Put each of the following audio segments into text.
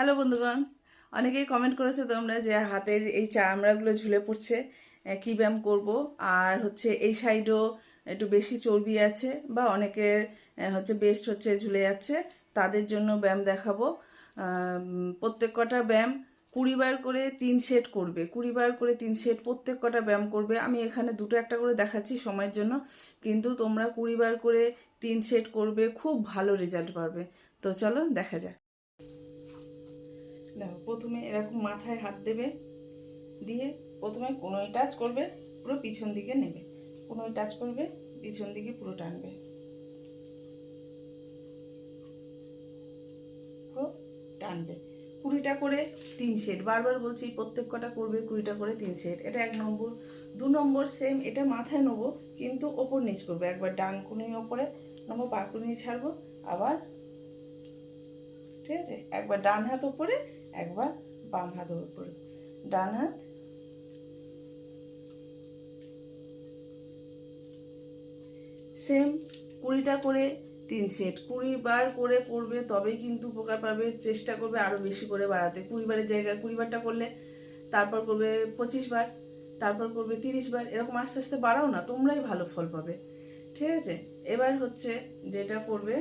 Hello বন্ধুগণ, অনেকেই comment করেছো তোমরা যে হাতের এই চামড়াগুলো ঝুলে পড়ছে, কী ব্যায়াম করব। আর হচ্ছে এই সাইডও একটু বেশি চর্বি আছে বা অনেকের হচ্ছে বেস্ট হচ্ছে ঝুলে যাচ্ছে, তাদের জন্য ব্যায়াম দেখাবো। প্রত্যেক কটা ব্যায়াম 20 বার করে 3 সেট করবে, 20 বার করে 3 সেট প্রত্যেক কটা ব্যায়াম করবে। আমি এখানে দুটো একটা করে দেখাচ্ছি সময়ের জন্য, কিন্তু তোমরা 20 বার করে 3 সেট করবে, খুব ভালো রেজাল্ট পাবে। তো চলো দেখা যাক। দেখো, প্রথমে এরকম মাথায় হাত দেবে, দিয়ে প্রথমে কোনোই টাচ করবে, পুরো পিছন দিকে নেবে, কোনোই টাচ করবে, পিছন দিকে পুরো টানবে, পুরো টানবে। 20টা করে 3 সেট, বারবার বলছি প্রত্যেক কটা করবে 20টা করে 3 সেট। এটা 1 নম্বর। 2 নম্বর সেম, এটা মাথায় নেবো কিন্তু ওপর নিচ করবো। একবার ডান কোণের ওপরে নেবো, পা কোণে ছাড়বো, আবার ঠিক আছে। একবার ডান হাত ওপরে, একবার বাম হাত ওপরে, ডান হাত সেম। 20টা করে 3 সেট, 20 বার করে করবে, তবে কিন্তু উপকার পাবে। চেষ্টা করবে আরও বেশি করে বাড়াতে। 20 বারের জায়গায় 20 বারটা করলে তারপর করবে 25 বার, তারপর করবে 30 বার, এরকম আস্তে আস্তে বাড়াও না, তোমরাই ভালো ফল পাবে। ঠিক আছে। এবার হচ্ছে যেটা করবে,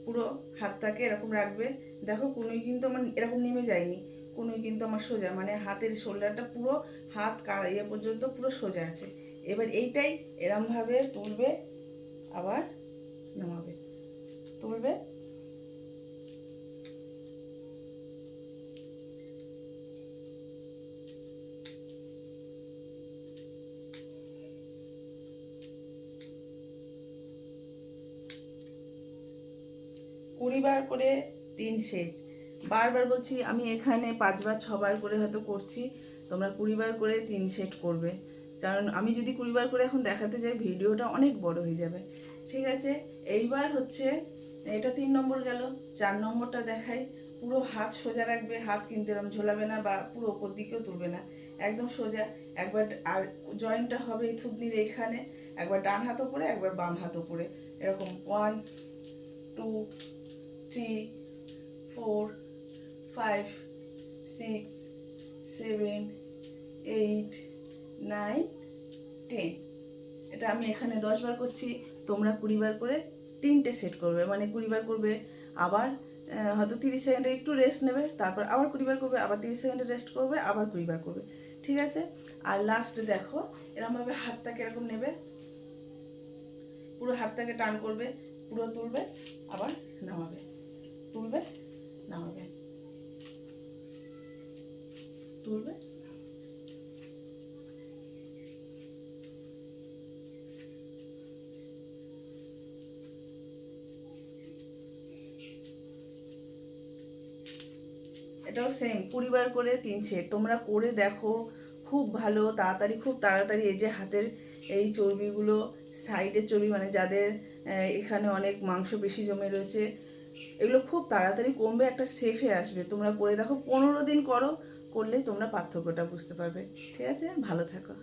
পুরো হাতটাকে এরকম রাখবে। দেখো কোনোই কিন্তু আমার এরকম নেমে যায়নি, কোনোই কিন্তু আমার সোজা, মানে হাতের শোল্ডারটা পুরো হাত ইয়ে পর্যন্ত পুরো সোজা আছে। এবার এইটাই এরমভাবে তুলবে, আবার নামাবে, তুলবে, কুড়ি বার করে 3 সেট। বারবার বলছি, আমি এখানে 5 বার 6 বার করে হয়তো করছি, তোমরা 20 বার করে 3 সেট করবে। কারণ আমি যদি 20 বার করে এখন দেখাতে যাই, ভিডিওটা অনেক বড় হয়ে যাবে। ঠিক আছে। এইবার হচ্ছে এটা 3 নম্বর গেল। 4 নম্বরটা দেখাই। পুরো হাত সোজা রাখবে, হাত কিন্তু এরকম ঝোলাবে না বা পুরো ওপর দিকেও তুলবে না, একদম সোজা। একবার আর জয়েন্টটা হবে এই থুতনির এইখানে, একবার ডান হাত ওপরে, একবার বাম হাত ওপরে, এরকম 1 2 3 4 5 6 7 8 9 10। এটা আমি এখানে 10 বার করছি, তোমরা 20 বার করে 3টে সেট করবে, মানে 20 বার করবে, আবার হয়তো 30 সেকেন্ডে একটু রেস্ট নেবে, তারপর আবার 20 বার করবে, আবার 30 সেকেন্ডে রেস্ট করবে, আবার 20 বার করবে। ঠিক আছে। আর লাস্টে দেখো, এরকমভাবে হাতটাকে এরকম নেবে, পুরো হাতটাকে টান করবে, পুরো তুলবে, আবার নামাবে, তুলবে, নামাবে, তুলবে। এটাও সেম 20 বার করে 3 সেট। তোমরা করে দেখো, খুব ভালো, তাড়াতাড়ি, খুব তাড়াতাড়ি এই যে হাতের এই চর্বিগুলো, সাইডের চর্বি, মানে যাদের এখানে অনেক মাংসপেশি জমে রয়েছে, এগুলো খুব তাড়াতাড়ি কমবে, একটা শেপে আসবে। তোমরা করে দেখো, 15 দিন করো, করলেই তোমরা পার্থক্যটা বুঝতে পারবে। ঠিক আছে, ভালো থাকো।